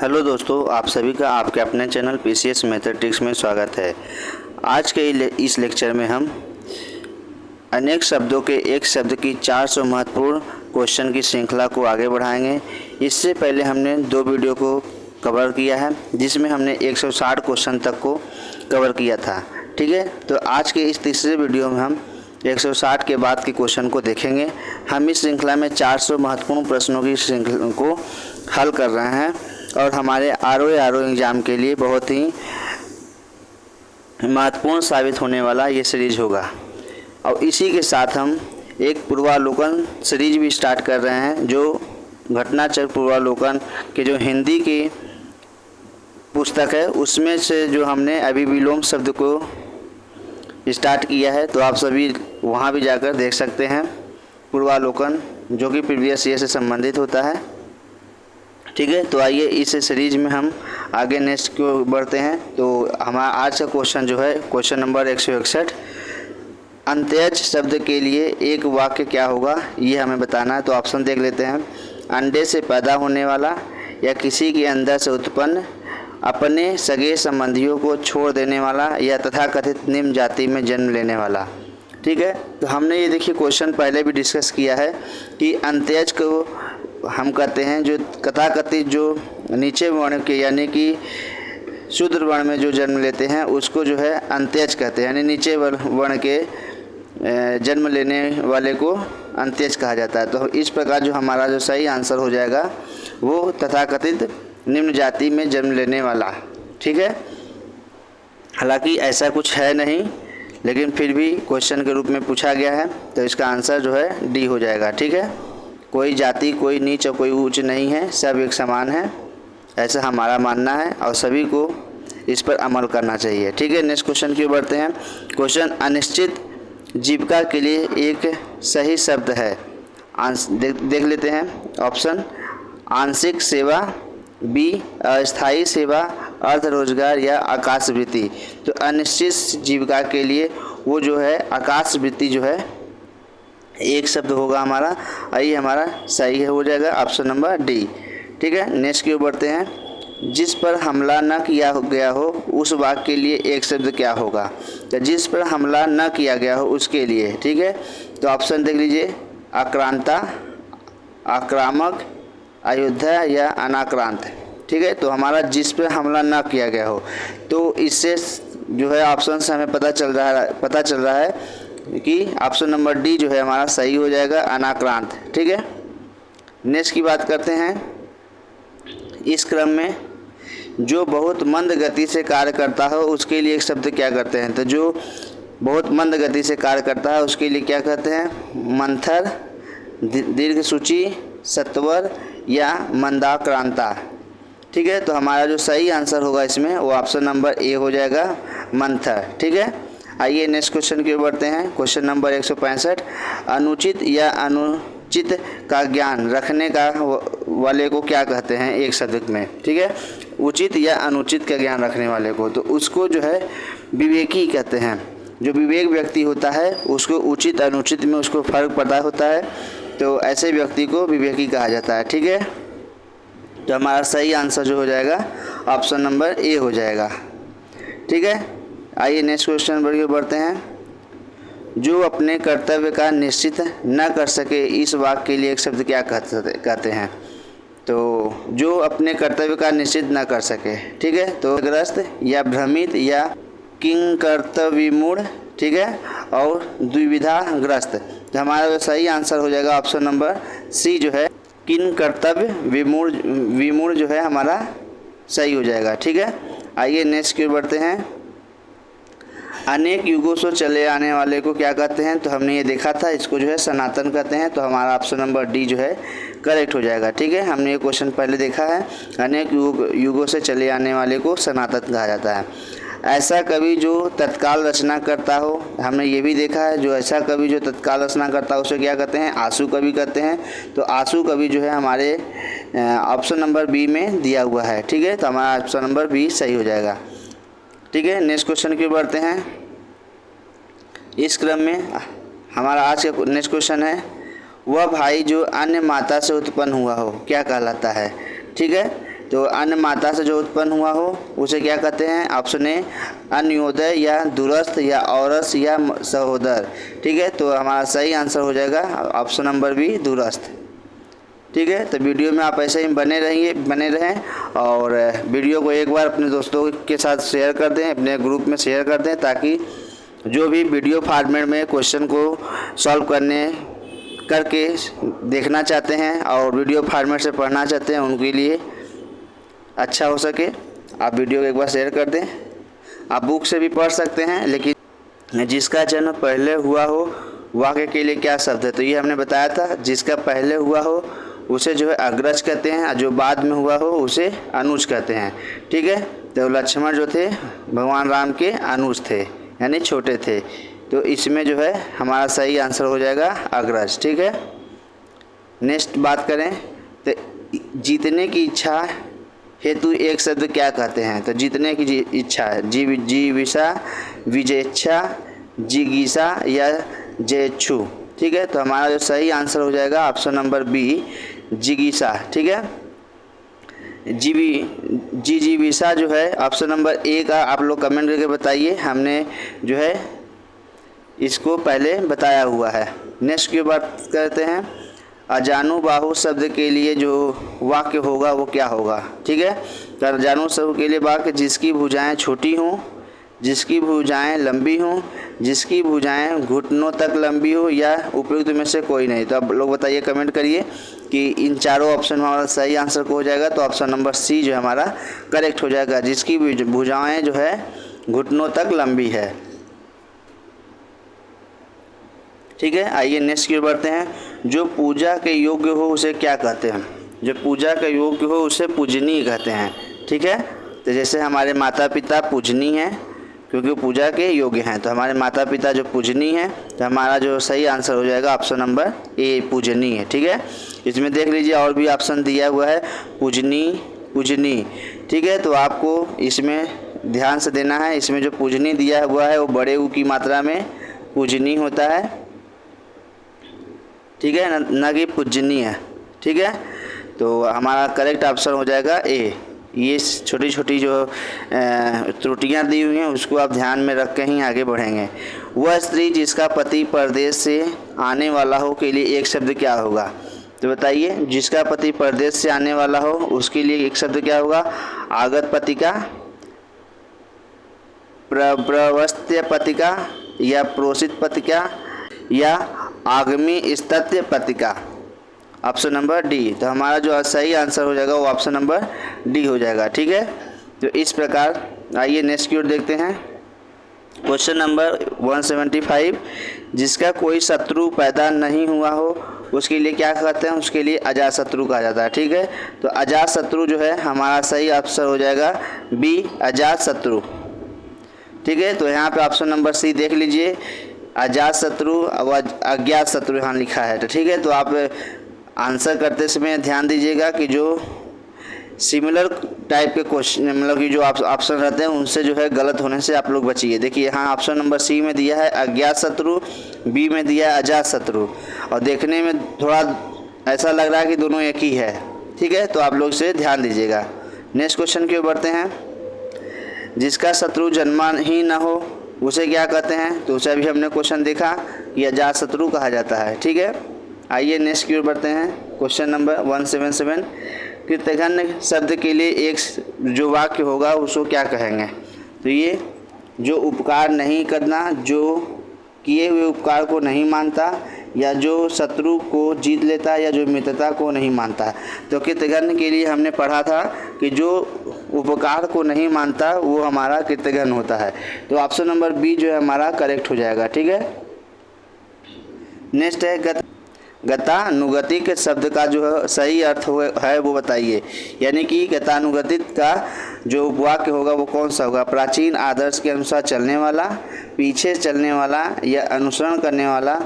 Hello दोस्तों, आप सभी का आपके अपने चैनल पीसीएस मैथमेटिक्स में स्वागत है। आज के इस लेक्चर में हम अनेक शब्दों के एक शब्द की 400 महत्वपूर्ण क्वेश्चन की श्रृंखला को आगे बढ़ाएंगे। इससे पहले हमने 2 वीडियो को कवर किया है जिसमें हमने 160 क्वेश्चन तक को कवर किया था। ठीक है, तो आज के इस तीसरे वीडियो में हम 160 के बाद के क्वेश्चन को देखेंगे। हम इस श्रृंखला में 400 महत्वपूर्ण प्रश्नों की श्रृंखला को हल कर रहे हैं और हमारे आरओ एग्ज़ाम के लिए बहुत ही महत्वपूर्ण साबित होने वाला ये सीरीज होगा। और इसी के साथ हम एक पूर्वावलोकन सीरीज भी स्टार्ट कर रहे हैं, जो घटनाचक्र पूर्वावलोकन के जो हिंदी की पुस्तक है उसमें से जो हमने अभी विलोम शब्द को स्टार्ट किया है। तो आप सभी वहाँ भी जाकर देख सकते हैं पूर्वावलोकन, जो कि प्रीवियस ईयर से संबंधित होता है। ठीक है, तो आइए इस सीरीज में हम आगे नेक्स्ट को बढ़ते हैं। तो हमारा आज का क्वेश्चन जो है क्वेश्चन नंबर 161, अंत्यज शब्द के लिए एक वाक्य क्या होगा ये हमें बताना है। तो ऑप्शन देख लेते हैं। अंडे से पैदा होने वाला, या किसी के अंदर से उत्पन्न, अपने सगे संबंधियों को छोड़ देने वाला, या तथाकथित निम्न जाति में जन्म लेने वाला। ठीक है, तो हमने ये देखिए क्वेश्चन पहले भी डिस्कस किया है कि अंत्यज को हम कहते हैं जो तथाकथित जो नीचे वर्ण के यानी कि शूद्र वर्ण में जो जन्म लेते हैं उसको जो है अंत्यज कहते हैं, यानी नीचे वर्ण के जन्म लेने वाले को अंत्यज कहा जाता है। तो इस प्रकार जो हमारा जो सही आंसर हो जाएगा वो तथाकथित निम्न जाति में जन्म लेने वाला। ठीक है, हालांकि ऐसा कुछ है नहीं, लेकिन फिर भी क्वेश्चन के रूप में पूछा गया है, तो इसका आंसर जो है डी हो जाएगा। ठीक है, कोई जाति, कोई नीच और कोई ऊंच नहीं है, सब एक समान है, ऐसा हमारा मानना है और सभी को इस पर अमल करना चाहिए। ठीक है, नेक्स्ट क्वेश्चन की ओर बढ़ते हैं। क्वेश्चन अनिश्चित जीविका के लिए एक सही शब्द है। देख लेते हैं ऑप्शन। आंशिक सेवा, बी अस्थायी सेवा, अर्ध रोजगार, या आकाशवृत्ति। तो अनिश्चित जीविका के लिए वो जो है आकाशवृत्ति जो है एक शब्द होगा हमारा, आई हमारा सही हो जाएगा ऑप्शन नंबर डी। ठीक है, नेक्स्ट की ओर बढ़ते हैं। जिस पर हमला न किया गया हो उस वाक्य के लिए एक शब्द क्या होगा। तो जिस पर हमला न किया गया हो उसके लिए, ठीक है, तो ऑप्शन देख लीजिए। आक्रांता, आक्रामक, अयोध्या, या अनाक्रांत। ठीक है, तो हमारा जिस पर हमला न किया गया हो, तो इससे जो है ऑप्शन से हमें पता चल रहा है कि ऑप्शन नंबर डी जो है हमारा सही हो जाएगा, अनाक्रांत। ठीक है, नेक्स्ट की बात करते हैं। इस क्रम में जो बहुत मंद गति से कार्य करता हो उसके लिए एक शब्द क्या करते हैं। तो जो बहुत मंद गति से कार्य करता है उसके लिए क्या कहते हैं। मंथर, दीर्घसूची, सत्वर, या मंदाक्रांता। ठीक है, तो हमारा जो सही आंसर होगा इसमें वो ऑप्शन नंबर ए हो जाएगा, मंथर। ठीक है, आइए नेक्स्ट क्वेश्चन की ओर बढ़ते हैं। क्वेश्चन नंबर 165, अनुचित या अनुचित का ज्ञान रखने का वाले को क्या कहते हैं एक शब्द में। ठीक है, उचित या अनुचित का ज्ञान रखने वाले को, तो उसको जो है विवेकी कहते हैं। जो विवेक व्यक्ति होता है उसको उचित अनुचित में उसको फर्क पता होता है, तो ऐसे व्यक्ति को विवेकी कहा जाता है। ठीक है, तो हमारा सही आंसर जो हो जाएगा ऑप्शन नंबर ए हो जाएगा। ठीक है, आइए नेक्स्ट क्वेश्चन पर बढ़ते हैं। जो अपने कर्तव्य का निश्चित न कर सके इस वाक्य के लिए एक शब्द क्या कहते हैं। तो जो अपने कर्तव्य का निश्चित न कर सके, ठीक है, तो ग्रस्त, या भ्रमित, या किंकर्तव्यमूढ़। ठीक है, और द्विविधा ग्रस्त। तो हमारा सही आंसर हो जाएगा ऑप्शन नंबर सी जो है, किंकर्तव्य विमूढ़ जो है हमारा सही हो जाएगा। ठीक है, आइए नेक्स्ट की ओर बढ़ते हैं। अनेक युगों से चले आने वाले को क्या कहते हैं। तो हमने ये देखा था, इसको जो है सनातन कहते हैं, तो हमारा ऑप्शन नंबर डी जो है करेक्ट हो जाएगा। ठीक है, हमने ये क्वेश्चन पहले देखा है, अनेक युगों से चले आने वाले को सनातन कहा जाता है। ऐसा कवि जो तत्काल रचना करता हो, हमने ये भी देखा है, जो ऐसा कवि जो तत्काल रचना करता है उसे क्या कहते हैं, आंसू कवि कहते हैं। तो आंसू कवि जो है हमारे ऑप्शन नंबर बी में दिया हुआ है। ठीक है, तो हमारा ऑप्शन नंबर बी सही हो जाएगा। ठीक है, नेक्स्ट क्वेश्चन की बढ़ते हैं। इस क्रम में हमारा आज का नेक्स्ट क्वेश्चन है, वह भाई जो अन्य माता से उत्पन्न हुआ हो क्या कहलाता है। ठीक है, तो अन्न माता से जो उत्पन्न हुआ हो उसे क्या कहते हैं? ऑप्शन ए अन्योदय या दूरस्थ या औरस या सहोदर। ठीक है, तो हमारा सही आंसर हो जाएगा ऑप्शन नंबर बी दूरस्थ। ठीक है, तो वीडियो में आप ऐसे ही बने रहें और वीडियो को एक बार अपने दोस्तों के साथ शेयर कर दें, अपने ग्रुप में शेयर कर दें, ताकि जो भी वीडियो फॉर्मेट में क्वेश्चन को सॉल्व करके देखना चाहते हैं और वीडियो फॉर्मेट से पढ़ना चाहते हैं उनके लिए अच्छा हो सके। आप वीडियो को एक बार शेयर कर दें। आप बुक से भी पढ़ सकते हैं, लेकिन जिसका जन्म पहले हुआ हो वाक्य के लिए क्या शब्द है? तो ये हमने बताया था, जिसका पहले हुआ हो उसे जो है अग्रज कहते हैं और जो बाद में हुआ हो उसे अनुज कहते हैं। ठीक है, तो लक्ष्मण जो थे भगवान राम के अनुज थे, यानी छोटे थे, तो इसमें जो है हमारा सही आंसर हो जाएगा अग्रज। ठीक है, नेक्स्ट बात करें तो जीतने की इच्छा हेतु एक शब्द क्या कहते हैं? तो जीतने की इच्छा है जीविषा, विजेच्छा, जिगीषा या जेच्छु। ठीक है, तो हमारा जो सही आंसर हो जाएगा ऑप्शन नंबर बी जिगीषा। ठीक है, जीविषा जो है ऑप्शन नंबर ए का आप लोग कमेंट करके बताइए, हमने जो है इसको पहले बताया हुआ है। नेक्स्ट की बात करते हैं, अजानुबाहु शब्द के लिए जो वाक्य होगा वो क्या होगा? ठीक है, तो अजानु शब्द के लिए वाक्य जिसकी भुजाएं छोटी हों, जिसकी भुजाएं लंबी हों, जिसकी भुजाएं घुटनों तक लंबी हो या उपयुक्त में से कोई नहीं। तो आप लोग बताइए, कमेंट करिए कि इन चारों ऑप्शन में हमारा सही आंसर को हो जाएगा। तो ऑप्शन नंबर सी जो है हमारा करेक्ट हो जाएगा, जिसकी भुजाएं जो है घुटनों तक लंबी है। ठीक है, आइए नेक्स्ट की ओर बढ़ते हैं। जो पूजा के योग्य हो उसे क्या कहते हैं? जो पूजा के योग्य हो उसे पूजनीय कहते हैं। ठीक है, तो जैसे हमारे माता पिता पूजनीय हैं क्योंकि पूजा के योग्य हैं, तो हमारे माता पिता जो पूजनीय हैं, तो हमारा जो सही आंसर हो जाएगा ऑप्शन नंबर ए पूजनीय। ठीक है, इसमें देख लीजिए और भी ऑप्शन दिया हुआ है पूजनी। ठीक है, तो आपको इसमें ध्यान से देना है। इसमें जो पूजनी दिया हुआ है वो बड़े ऊ की मात्रा में पूजनी होता है। ठीक है, न कि पूजनीय। ठीक है, तो हमारा करेक्ट ऑप्शन हो जाएगा ए। ये छोटी छोटी जो त्रुटियां दी हुई हैं उसको आप ध्यान में रख के ही आगे बढ़ेंगे। वह स्त्री जिसका पति परदेश से आने वाला हो के लिए एक शब्द क्या होगा? तो बताइए, जिसका पति परदेश से आने वाला हो उसके लिए एक शब्द क्या होगा? आगत पतिका, प्रवस्त्य पतिका या प्रोषित पतिका या आगमी स्तत्य पतिका। Option number D. तो हमारा जो सही आंसर हो जाएगा वो ऑप्शन नंबर डी हो जाएगा। ठीक है, तो इस प्रकार आइए नेक्स्ट की ओर देखते हैं। क्वेश्चन नंबर 175, जिसका कोई शत्रु पैदा नहीं हुआ हो उसके लिए क्या कहते हैं? उसके लिए अजातशत्रु कहा जाता है। ठीक है, तो अजातशत्रु जो है हमारा सही आंसर हो जाएगा बी अजातशत्रु। ठीक है, तो यहाँ पे ऑप्शन नंबर सी देख लीजिए, अजातशत्रु और अज्ञातशत्रु यहाँ लिखा है। तो ठीक है, तो आप आंसर करते समय ध्यान दीजिएगा कि जो सिमिलर टाइप के क्वेश्चन मतलब कि जो ऑप्शन रहते हैं उनसे जो है गलत होने से आप लोग बचिए। देखिए यहाँ ऑप्शन नंबर सी में दिया है अज्ञातशत्रु, बी में दिया है अजातशत्रु, और देखने में थोड़ा ऐसा लग रहा है कि दोनों एक ही है। ठीक है, तो आप लोग इसे ध्यान दीजिएगा। नेक्स्ट क्वेश्चन की ओर बढ़ते हैं। जिसका शत्रु जन्मा ही न हो उसे क्या कहते हैं? तो उसे अभी हमने क्वेश्चन देखा कि अजातशत्रु कहा जाता है। ठीक है, आइए नेक्स्ट की ओर बढ़ते हैं। क्वेश्चन नंबर 177, कृतघ्न शब्द के लिए एक जो वाक्य होगा उसको क्या कहेंगे? तो ये जो उपकार नहीं करना, जो किए हुए उपकार को नहीं मानता, या जो शत्रु को जीत लेता है, या जो मित्रता को नहीं मानता। तो कृतघ्न के लिए हमने पढ़ा था कि जो उपकार को नहीं मानता वो हमारा कृतघ्न होता है। तो ऑप्शन नंबर बी जो है हमारा करेक्ट हो जाएगा। ठीक है, नेक्स्ट है गतानुगतिक शब्द का जो सही अर्थ है वो बताइए। यानी कि गतानुगतिक का जो वाक्य होगा वो कौन सा होगा? प्राचीन आदर्श के अनुसार चलने वाला, पीछे चलने वाला, या अनुसरण करने वाला,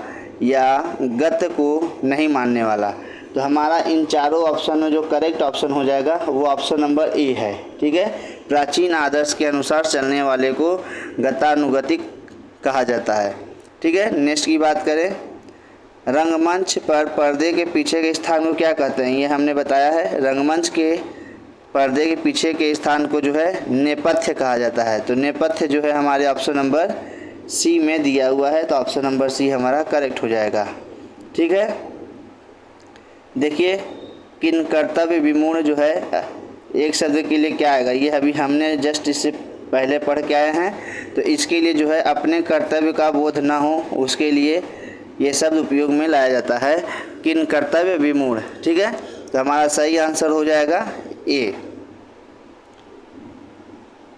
या गत को नहीं मानने वाला। तो हमारा इन चारों ऑप्शन में जो करेक्ट ऑप्शन हो जाएगा वो ऑप्शन नंबर ए है। ठीक है, प्राचीन आदर्श के अनुसार चलने वाले को गतानुगतिक कहा जाता है। ठीक है, नेक्स्ट की बात करें, रंगमंच पर पर्दे के पीछे के स्थान को क्या कहते हैं? ये हमने बताया है। रंगमंच के पर्दे के पीछे के स्थान को जो है नेपथ्य कहा जाता है। तो नेपथ्य जो है हमारे ऑप्शन नंबर सी में दिया हुआ है, तो ऑप्शन नंबर सी हमारा करेक्ट हो जाएगा। ठीक है, देखिए किन कर्तव्य विमूढ़ जो है एक शब्द के लिए क्या आएगा, ये अभी हमने जस्ट इससे पहले पढ़ के आए हैं। तो इसके लिए जो है अपने कर्तव्य का बोध ना हो उसके लिए ये शब्द उपयोग में लाया जाता है, किन कर्तव्य विमूढ़। ठीक है, तो हमारा सही आंसर हो जाएगा ए।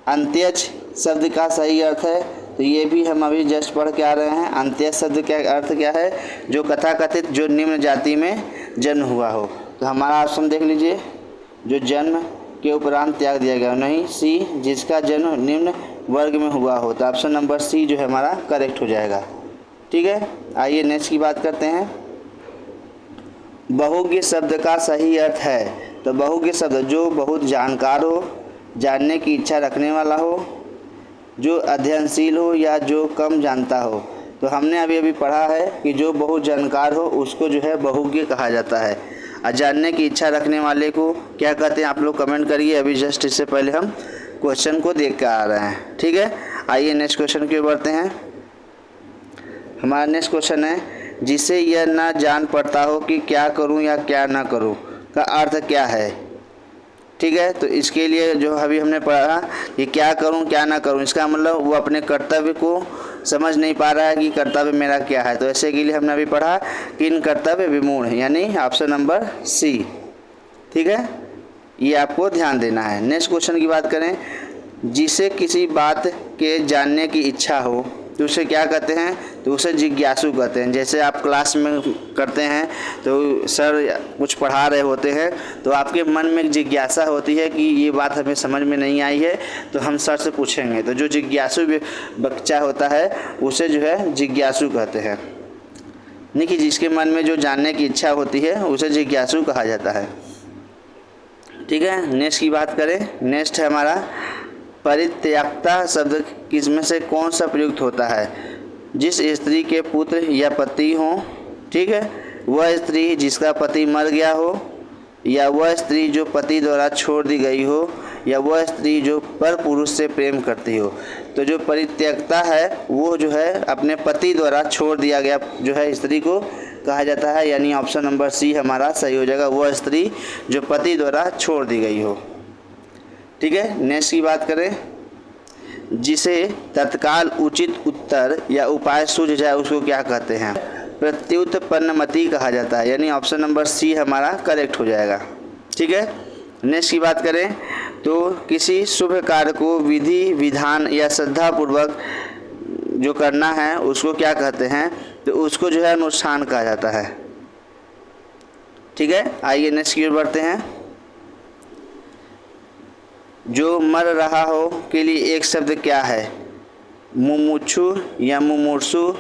अंत्यज शब्द का सही अर्थ है, तो ये भी हम अभी जस्ट पढ़ के आ रहे हैं। अंत्यज शब्द का अर्थ क्या है, जो कथाकथित जो निम्न जाति में जन्म हुआ हो। तो हमारा ऑप्शन देख लीजिए, जो जन्म के उपरांत त्याग दिया गया हो, नहीं सी जिसका जन्म निम्न वर्ग में हुआ हो। तो ऑप्शन नंबर सी जो है हमारा करेक्ट हो जाएगा। ठीक है, आइए नेक्स्ट की बात करते हैं। बहुज्ञ शब्द का सही अर्थ है, तो बहुज्ञ शब्द जो बहुत जानकार हो, जानने की इच्छा रखने वाला हो, जो अध्ययनशील हो या जो कम जानता हो। तो हमने अभी पढ़ा है कि जो बहुत जानकार हो उसको जो है बहुज्ञ कहा जाता है, और जानने की इच्छा रखने वाले को क्या कहते हैं आप लोग कमेंट करिए। अभी जस्ट इससे पहले हम क्वेश्चन को देख कर आ रहे हैं। ठीक है, आइए नेक्स्ट क्वेश्चन की ओर बढ़ते हैं। हमारा नेक्स्ट क्वेश्चन है, जिसे यह ना जान पड़ता हो कि क्या करूं या क्या ना करूं का अर्थ क्या है। ठीक है, तो इसके लिए जो अभी हमने पढ़ा कि क्या करूं क्या ना करूं, इसका मतलब वो अपने कर्तव्य को समझ नहीं पा रहा है कि कर्तव्य मेरा क्या है। तो ऐसे के लिए हमने अभी पढ़ा किन कर्तव्य विमूढ़, यानी ऑप्शन नंबर सी। ठीक है, ये आपको ध्यान देना है। नेक्स्ट क्वेश्चन की बात करें, जिसे किसी बात के जानने की इच्छा हो तो उसे क्या कहते हैं, तो उसे जिज्ञासु कहते हैं। जैसे आप क्लास में करते हैं तो सर कुछ पढ़ा रहे होते हैं, तो आपके मन में एक जिज्ञासा होती है कि ये बात हमें समझ में नहीं आई है, तो हम सर से पूछेंगे। तो जो जिज्ञासु बच्चा होता है उसे जो है जिज्ञासु कहते हैं। नहीं कि जिसके मन में जो जानने की इच्छा होती है उसे जिज्ञासु कहा जाता है। ठीक है, नेक्स्ट की बात करें, नेक्स्ट है हमारा परित्यक्ता शब्द किसमें से कौन सा प्रयुक्त होता है। जिस स्त्री के पुत्र या पति हो, ठीक है, वह स्त्री जिसका पति मर गया हो, या वह स्त्री जो पति द्वारा छोड़ दी गई हो, या वह स्त्री जो पर पुरुष से प्रेम करती हो। तो जो परित्यक्ता है वो जो है अपने पति द्वारा छोड़ दिया गया जो है स्त्री को कहा जाता है, यानी ऑप्शन नंबर सी हमारा सही हो जाएगा, वह स्त्री जो पति द्वारा छोड़ दी गई हो। ठीक है, नेक्स्ट की बात करें, जिसे तत्काल उचित उत्तर या उपाय सूझ जाए उसको क्या कहते हैं, प्रत्युत्पन्नमति कहा जाता है, यानी ऑप्शन नंबर सी हमारा करेक्ट हो जाएगा। ठीक है, नेक्स्ट की बात करें तो किसी शुभ कार्य को विधि विधान या श्रद्धापूर्वक जो करना है उसको क्या कहते हैं, तो उसको जो है अनुष्ठान कहा जाता है। ठीक है, आइए नेक्स्ट की ओर बढ़ते हैं। जो मर रहा हो के लिए एक शब्द क्या है, मुमुक्षु या मुमूर्षु,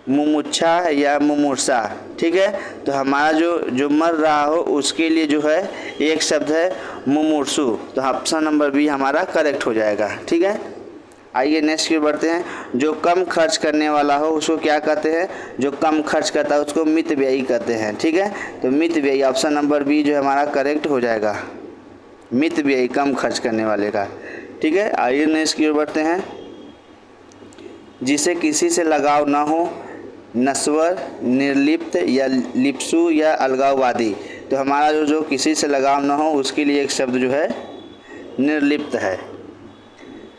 मुमुक्षा या मुमूर्षा। ठीक है, तो हमारा जो मर रहा हो उसके लिए जो है एक शब्द है मुमूर्षु, तो ऑप्शन नंबर बी हमारा करेक्ट हो जाएगा। ठीक है, आइए नेक्स्ट की बढ़ते हैं। जो कम खर्च करने वाला हो उसको क्या कहते हैं, जो कम खर्च करता है उसको मितव्ययी कहते हैं। ठीक है, तो मितव्ययी ऑप्शन नंबर बी जो हमारा करेक्ट हो जाएगा, मितव्ययी कम खर्च करने वाले का। ठीक है, आइए नेक्स्ट की ओर बढ़ते हैं। जिसे किसी से लगाव ना हो, नस्वर, निर्लिप्त या लिप्सु या अलगाववादी। तो हमारा जो किसी से लगाव ना हो उसके लिए एक शब्द जो है निर्लिप्त है।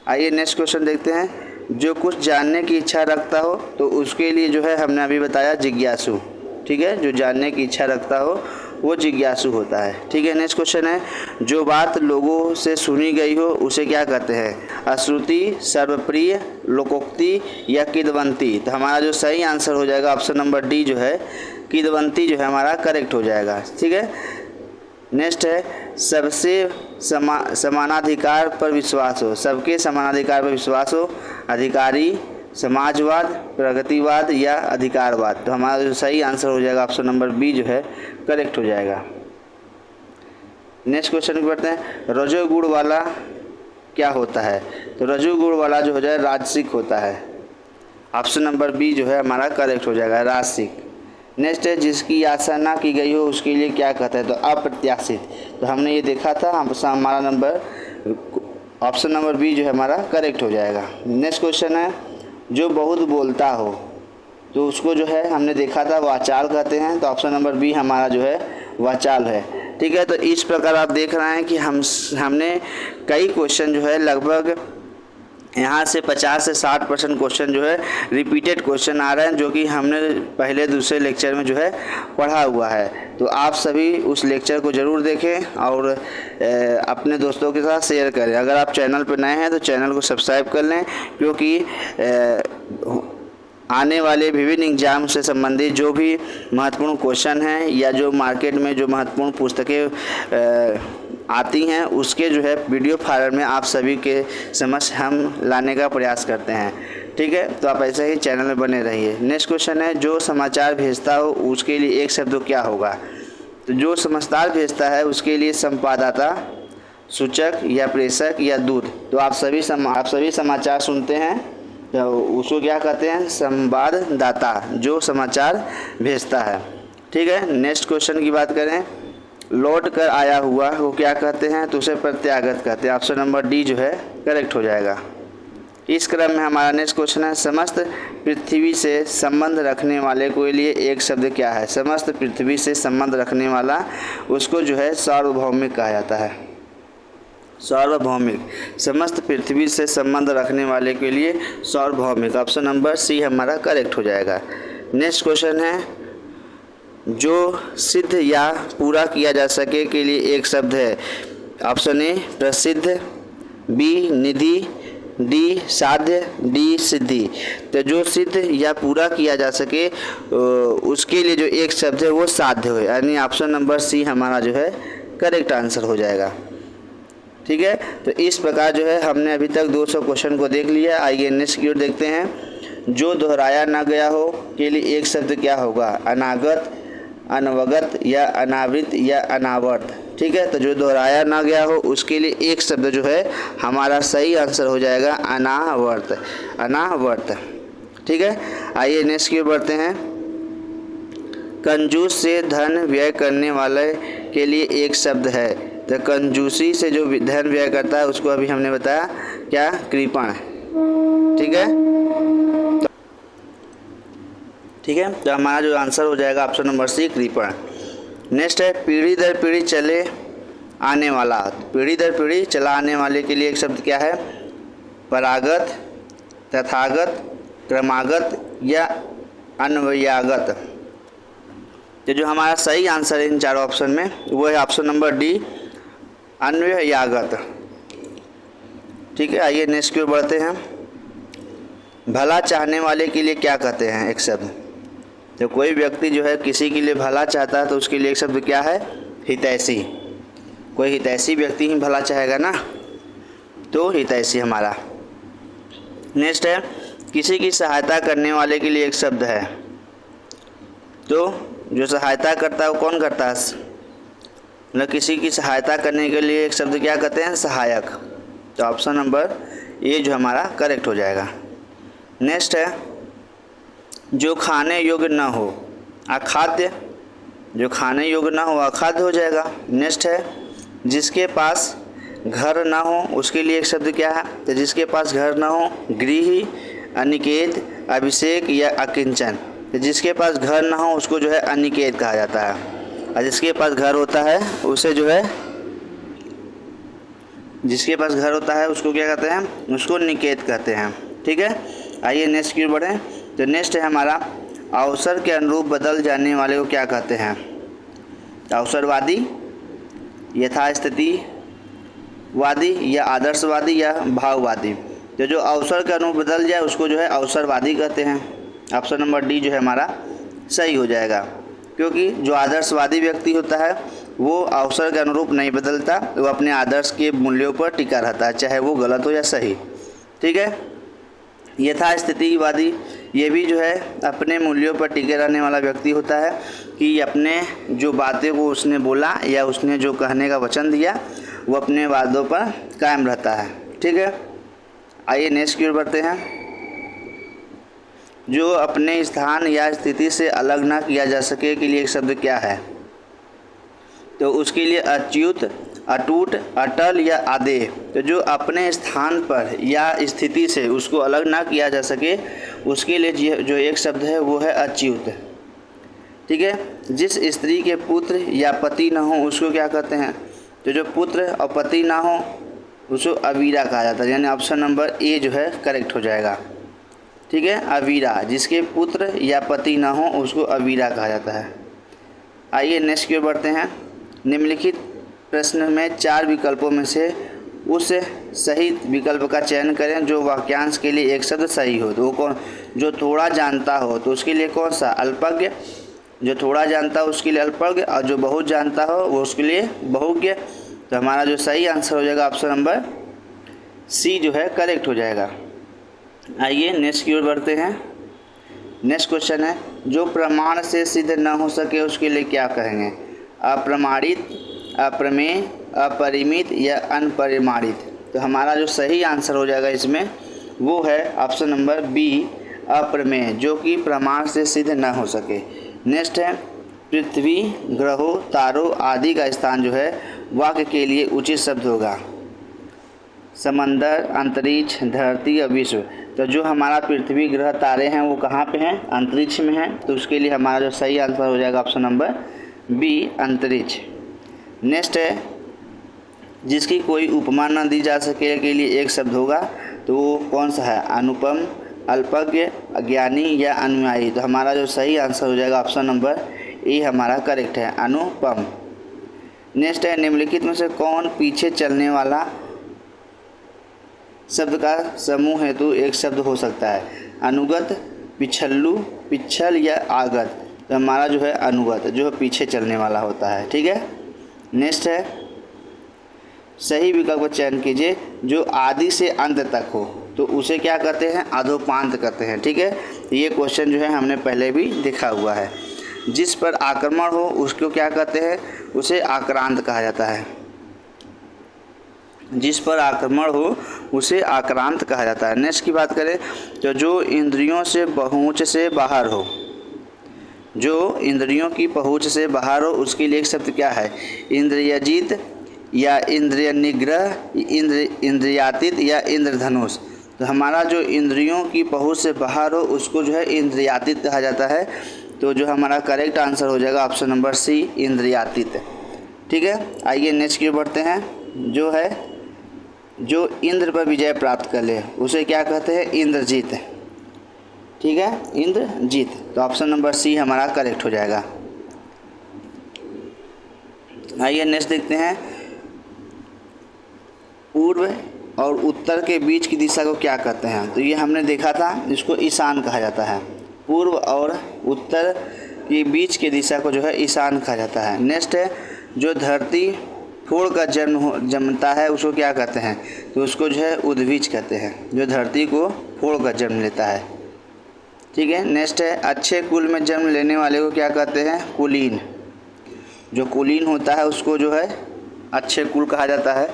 आइए नेक्स्ट क्वेश्चन देखते हैं। जो कुछ जानने की इच्छा रखता हो तो उसके लिए जो है हमने अभी बताया जिज्ञासु। ठीक है, जो जानने की इच्छा रखता हो वो जिज्ञासु होता है। ठीक है, नेक्स्ट क्वेश्चन है, जो बात लोगों से सुनी गई हो उसे क्या कहते हैं, अश्रुति, सर्वप्रिय, लोकोक्ति या किदवंती। तो हमारा जो सही आंसर हो जाएगा ऑप्शन नंबर डी जो है किदवंती जो है हमारा करेक्ट हो जाएगा। ठीक है, नेक्स्ट है, सबसे समानाधिकार पर विश्वास हो, सबके समानाधिकार पर विश्वास हो, अधिकारी, समाजवाद, प्रगतिवाद या अधिकारवाद। तो हमारा जो सही आंसर हो जाएगा ऑप्शन नंबर बी जो है करेक्ट हो जाएगा। नेक्स्ट क्वेश्चन पे बढ़ते हैं। रजोगुण वाला क्या होता है, तो रजोगुण वाला जो हो जाए राजसिक होता है। ऑप्शन नंबर बी जो है हमारा करेक्ट हो जाएगा, राजसिक। नेक्स्ट है जिसकी आशा ना की गई हो उसके लिए क्या कहते हैं, तो अप्रत्याशित। तो हमने ये देखा था, हमारा नंबर ऑप्शन नंबर बी जो है हमारा करेक्ट हो जाएगा। नेक्स्ट क्वेश्चन है जो बहुत बोलता हो, तो उसको जो है हमने देखा था वाचाल कहते हैं, तो ऑप्शन नंबर बी हमारा जो है वाचाल है। ठीक है, तो इस प्रकार आप देख रहे हैं कि हमने कई क्वेश्चन जो है लगभग यहाँ से 50 से 60% क्वेश्चन जो है रिपीटेड क्वेश्चन आ रहे हैं, जो कि हमने पहले दूसरे लेक्चर में जो है पढ़ा हुआ है। तो आप सभी उस लेक्चर को ज़रूर देखें और अपने दोस्तों के साथ शेयर करें। अगर आप चैनल पर नए हैं तो चैनल को सब्सक्राइब कर लें, क्योंकि आने वाले विभिन्न एग्जाम से संबंधित जो भी महत्वपूर्ण क्वेश्चन हैं या जो मार्केट में जो महत्वपूर्ण पुस्तकें आती हैं उसके जो है वीडियो फाइल में आप सभी के समक्ष हम लाने का प्रयास करते हैं। ठीक है, तो आप ऐसे ही चैनल में बने रहिए। नेक्स्ट क्वेश्चन है जो समाचार भेजता हो उसके लिए एक शब्द क्या होगा, तो जो समाचार भेजता है उसके लिए संपाददाता, सूचक या प्रेषक या दूत। तो आप सभी समाचार सुनते हैं तो उसको क्या कहते हैं, संवाददाता, जो समाचार भेजता है। ठीक है, नेक्स्ट क्वेश्चन की बात करें, लौट कर आया हुआ वो क्या कहते हैं, तो उसे प्रत्यागत कहते हैं। ऑप्शन नंबर डी जो है करेक्ट हो जाएगा। इस क्रम में हमारा नेक्स्ट क्वेश्चन है समस्त पृथ्वी से संबंध रखने वाले के लिए एक शब्द क्या है। समस्त पृथ्वी से संबंध रखने वाला उसको जो है सार्वभौमिक कहा जाता है। सार्वभौमिक, समस्त पृथ्वी से संबंध रखने वाले के लिए सार्वभौमिक, ऑप्शन नंबर सी हमारा करेक्ट हो जाएगा। नेक्स्ट क्वेश्चन है जो सिद्ध या पूरा किया जा सके के लिए एक शब्द है। ऑप्शन ए प्रसिद्ध, बी निधि, डी साध्य, डी सिद्धि। तो जो सिद्ध या पूरा किया जा सके उसके लिए जो एक शब्द है वो साध्य है, यानी ऑप्शन नंबर सी हमारा जो है करेक्ट आंसर हो जाएगा। ठीक है, तो इस प्रकार जो है हमने अभी तक 200 क्वेश्चन को देख लिया। आइए नेक्स्ट की ओर देखते हैं। जो दोहराया ना गया हो के लिए एक शब्द क्या होगा, अनागत, अनवगत या अनावृत या अनावर्त। ठीक है, तो जो दोहराया ना गया हो उसके लिए एक शब्द जो है हमारा सही आंसर हो जाएगा अनावर्त, अनावर्त। ठीक है, आइए नेक्स्ट की ओर बढ़ते हैं। कंजूस से धन व्यय करने वाले के लिए एक शब्द है, तो कंजूसी से जो धन व्यय करता है उसको अभी हमने बताया क्या, कृपण। ठीक है, ठीक है, तो हमारा जो आंसर हो जाएगा ऑप्शन नंबर सी कृपण। नेक्स्ट है पीढ़ी दर पीढ़ी चले आने वाला। पीढ़ी दर पीढ़ी चला आने वाले के लिए एक शब्द क्या है, परागत, तथागत, क्रमागत या अन्वयागत। तो जो हमारा सही आंसर है इन चारों ऑप्शन में वो है ऑप्शन नंबर डी अन्वयागत। ठीक है, आइए नेक्स्ट की ओर बढ़ते हैं। भला चाहने वाले के लिए क्या कहते हैं एक शब्द, तो कोई व्यक्ति जो है किसी के लिए भला चाहता है तो उसके लिए एक शब्द क्या है, हितैषी। कोई हितैषी व्यक्ति ही भला चाहेगा ना, तो हितैषी हमारा। नेक्स्ट है किसी की सहायता करने वाले के लिए एक शब्द है, तो जो सहायता करता है वो कौन करता है, न किसी की सहायता करने के लिए एक शब्द क्या कहते हैं, सहायक। तो ऑप्शन नंबर ए जो हमारा करेक्ट हो जाएगा। नेक्स्ट है जो खाने योग्य न हो, अखाद्य। जो खाने योग्य ना हो अखाद्य हो जाएगा। नेक्स्ट है जिसके पास घर ना हो उसके लिए एक शब्द क्या है, तो जिसके पास घर ना हो गृही, अनिकेत, अभिषेक या अकिंचन। तो जिसके पास घर ना हो उसको जो है अनिकेत कहा जाता है, और जिसके पास घर होता है उसे जो है, जिसके पास घर होता है उसको क्या कहते हैं, उसको निकेत कहते हैं। ठीक है, आइए नेक्स्ट की ओर बढ़ें। तो नेक्स्ट है हमारा अवसर के अनुरूप बदल जाने वाले को क्या कहते हैं, अवसरवादी, यथास्थितिवादी या आदर्शवादी या भाववादी। तो जो अवसर के अनुरूप बदल जाए उसको जो है अवसरवादी कहते हैं। ऑप्शन नंबर डी जो है हमारा सही हो जाएगा, क्योंकि जो आदर्शवादी व्यक्ति होता है वो अवसर के अनुरूप नहीं बदलता, वो अपने आदर्श के मूल्यों पर टिका रहता है, चाहे वो गलत हो या सही। ठीक है, यथास्थितिवादी ये भी जो है अपने मूल्यों पर टिके रहने वाला व्यक्ति होता है कि अपने जो बातें को उसने बोला या उसने जो कहने का वचन दिया वो अपने वादों पर कायम रहता है। ठीक है, आइए नेक्स्ट की ओर बढ़ते हैं। जो अपने स्थान या स्थिति से अलग ना किया जा सके के लिए एक शब्द क्या है? तो उसके लिए अच्युत, अटूट, अटल या आदेय। तो जो अपने स्थान पर या स्थिति से उसको अलग ना किया जा सके उसके लिए जो एक शब्द है वो है अच्युत। ठीक है। जिस स्त्री के पुत्र या पति ना हो उसको क्या कहते हैं? तो जो पुत्र और पति ना हो उसको अवीरा कहा जाता है, यानी ऑप्शन नंबर ए जो है करेक्ट हो जाएगा। ठीक है, अवीरा, जिसके पुत्र या पति ना हो उसको अवीरा कहा जाता है। आइए नेक्स्ट की ओर बढ़ते हैं। निम्नलिखित प्रश्न में 4 विकल्पों में से उस सही विकल्प का चयन करें जो वाक्यांश के लिए एक शब्द सही हो। तो वो कौन? जो थोड़ा जानता हो तो उसके लिए कौन सा? अल्पज्ञ। जो थोड़ा जानता हो उसके लिए अल्पज्ञ, और जो बहुत जानता हो वो उसके लिए बहुज्ञ। तो हमारा जो सही आंसर हो जाएगा ऑप्शन नंबर सी जो है करेक्ट हो जाएगा। आइए नेक्स्ट की ओर बढ़ते हैं। नेक्स्ट क्वेश्चन है, जो प्रमाण से सिद्ध न हो सके उसके लिए क्या कहेंगे? अप्रमाणित, अप्रमेय, अपरिमित या अनपरिमाणित। तो हमारा जो सही आंसर हो जाएगा इसमें वो है ऑप्शन नंबर बी, अप्रमेय, जो कि प्रमाण से सिद्ध न हो सके। नेक्स्ट है, पृथ्वी, ग्रहों, तारों आदि का स्थान जो है वाक्य के लिए उचित शब्द होगा। समंदर, अंतरिक्ष, धरती और विश्व। तो जो हमारा पृथ्वी, ग्रह, तारे हैं वो कहाँ पे हैं? अंतरिक्ष में हैं। तो उसके लिए हमारा जो सही आंसर हो जाएगा ऑप्शन नंबर बी, अंतरिक्ष। नेक्स्ट है, जिसकी कोई उपमा न दी जा सके के लिए एक शब्द होगा। तो वो कौन सा है? अनुपम, अल्पज्ञ, अज्ञानी या अनुयायी। तो हमारा जो सही आंसर हो जाएगा ऑप्शन नंबर ए हमारा करेक्ट है, अनुपम। नेक्स्ट है, निम्नलिखित में से कौन पीछे चलने वाला शब्द का समूह हेतु एक शब्द हो सकता है? अनुगत, पिछल्लू, पिछल या आगत। तो हमारा जो है अनुगत, जो पीछे चलने वाला होता है। ठीक है। नेक्स्ट है, सही विकल्प का चयन कीजिए जो आदि से अंत तक हो। तो उसे क्या कहते हैं? अधोपांत कहते हैं। ठीक है, ये क्वेश्चन जो है हमने पहले भी देखा हुआ है। जिस पर आक्रमण हो उसको क्या कहते हैं? उसे आक्रांत कहा जाता है। जिस पर आक्रमण हो उसे आक्रांत कहा जाता है। नेक्स्ट की बात करें तो जो इंद्रियों से पहुँच से बाहर हो, जो इंद्रियों की पहुँच से बाहर हो उसके लिए एक शब्द क्या है? इंद्रियजीत या इंद्रिय निग्रह, इंद्रियातीत या इंद्रधनुष। तो हमारा जो इंद्रियों की पहुँच से बाहर हो उसको जो है इंद्रियातीत कहा जाता है। तो जो हमारा करेक्ट आंसर हो जाएगा ऑप्शन नंबर सी, इंद्रियातीत। ठीक है। आइए नेक्स्ट की ओर बढ़ते हैं। जो है, जो इंद्र पर विजय प्राप्त कर ले उसे क्या कहते हैं? इंद्रजीत। ठीक है, इंद्रजीत। तो ऑप्शन नंबर सी हमारा करेक्ट हो जाएगा। आइए नेक्स्ट देखते हैं, पूर्व और उत्तर के बीच की दिशा को क्या कहते हैं? तो ये हमने देखा था, इसको ईशान कहा जाता है। पूर्व और उत्तर के बीच की दिशा को जो है ईशान कहा जाता है। नेक्स्ट है, जो धरती फोड़ कर जन्मता है उसको क्या कहते हैं? तो उसको जो है उद्भिज कहते हैं, जो धरती को फोड़ कर जन्म लेता है। ठीक है। नेक्स्ट है, अच्छे कुल में जन्म लेने वाले को क्या कहते हैं? कुलीन। जो कुलीन होता है उसको जो है अच्छे कुल कहा जाता है।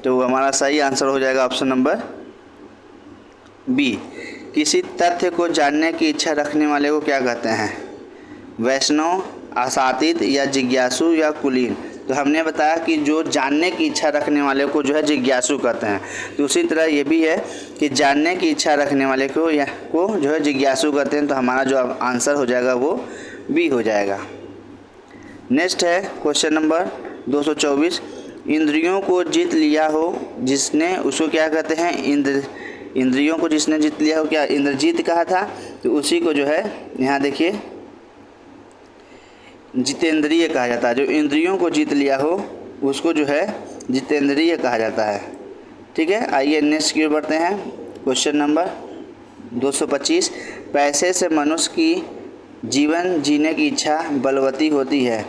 तो हमारा सही आंसर हो जाएगा ऑप्शन नंबर बी। किसी तथ्य को जानने की इच्छा रखने वाले को क्या कहते हैं? वैष्णव, आशातीत या जिज्ञासु या कुलीन। तो हमने बताया कि जो जानने की इच्छा रखने वाले को जो है जिज्ञासु कहते हैं। तो उसी तरह ये भी है कि जानने की इच्छा रखने वाले को जो है जिज्ञासु कहते हैं। तो हमारा जो आंसर हो जाएगा वो बी हो जाएगा। नेक्स्ट है क्वेश्चन नंबर 224, इंद्रियों को जीत लिया हो जिसने उसको क्या कहते हैं? इंद्रियों को जिसने जीत लिया हो क्या इंद्रजीत कहा था? तो उसी को जो है यहाँ देखिए जितेंद्रिय कहा जाता है। जो इंद्रियों को जीत लिया हो उसको जो है जितेंद्रिय कहा जाता है। ठीक है। आइए नेक्स्ट की ओर बढ़ते हैं। क्वेश्चन नंबर 225, पैसे से मनुष्य की जीवन जीने की इच्छा बलवती होती है।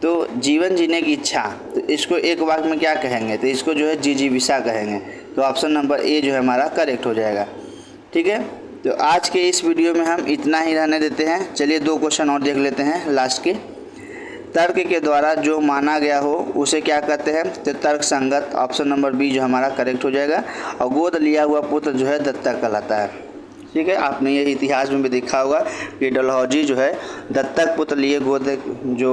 तो जीवन जीने की इच्छा, तो इसको एक वाक्य में क्या कहेंगे? तो इसको जो है जिजीविषा कहेंगे। तो ऑप्शन नंबर ए जो है हमारा करेक्ट हो जाएगा। ठीक है। तो आज के इस वीडियो में हम इतना ही रहने देते हैं। चलिए 2 क्वेश्चन और देख लेते हैं लास्ट के। तर्क के द्वारा जो माना गया हो उसे क्या कहते हैं? तो तर्क संगत, ऑप्शन नंबर बी जो हमारा करेक्ट हो जाएगा। और गोद लिया हुआ पुत्र जो है दत्तक कहलाता है। ठीक है। आपने ये इतिहास में भी देखा होगा कि डलहौजी जो है दत्तक पुत्र लिए गोद जो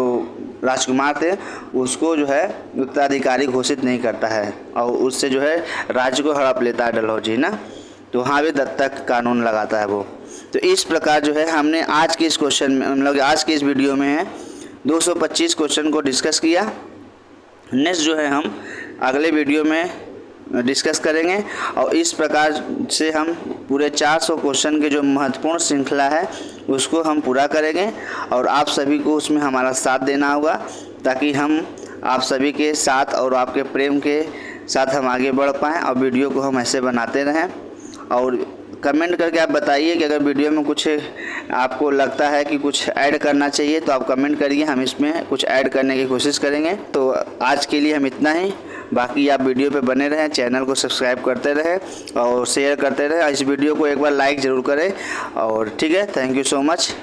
राजकुमार थे उसको जो है उत्तराधिकारी घोषित नहीं करता है और उससे जो है राज्य को हड़प लेता है डलहौजी ना, तो वहाँ भी दत्तक कानून लगाता है वो। तो इस प्रकार जो है हमने आज के इस क्वेश्चन में मतलब आज के इस वीडियो में है 225 क्वेश्चन को डिस्कस किया। नेक्स्ट जो है हम अगले वीडियो में डिस्कस करेंगे और इस प्रकार से हम पूरे 400 क्वेश्चन के जो महत्वपूर्ण श्रृंखला है उसको हम पूरा करेंगे और आप सभी को उसमें हमारा साथ देना होगा ताकि हम आप सभी के साथ और आपके प्रेम के साथ हम आगे बढ़ पाएँ और वीडियो को हम ऐसे बनाते रहें। और कमेंट करके आप बताइए कि अगर वीडियो में कुछ आपको लगता है कि कुछ ऐड करना चाहिए तो आप कमेंट करिए, हम इसमें कुछ ऐड करने की कोशिश करेंगे। तो आज के लिए हम इतना ही, बाकी आप वीडियो पे बने रहें, चैनल को सब्सक्राइब करते रहें और शेयर करते रहें। इस वीडियो को एक बार लाइक ज़रूर करें और ठीक है, थैंक यू सो मच।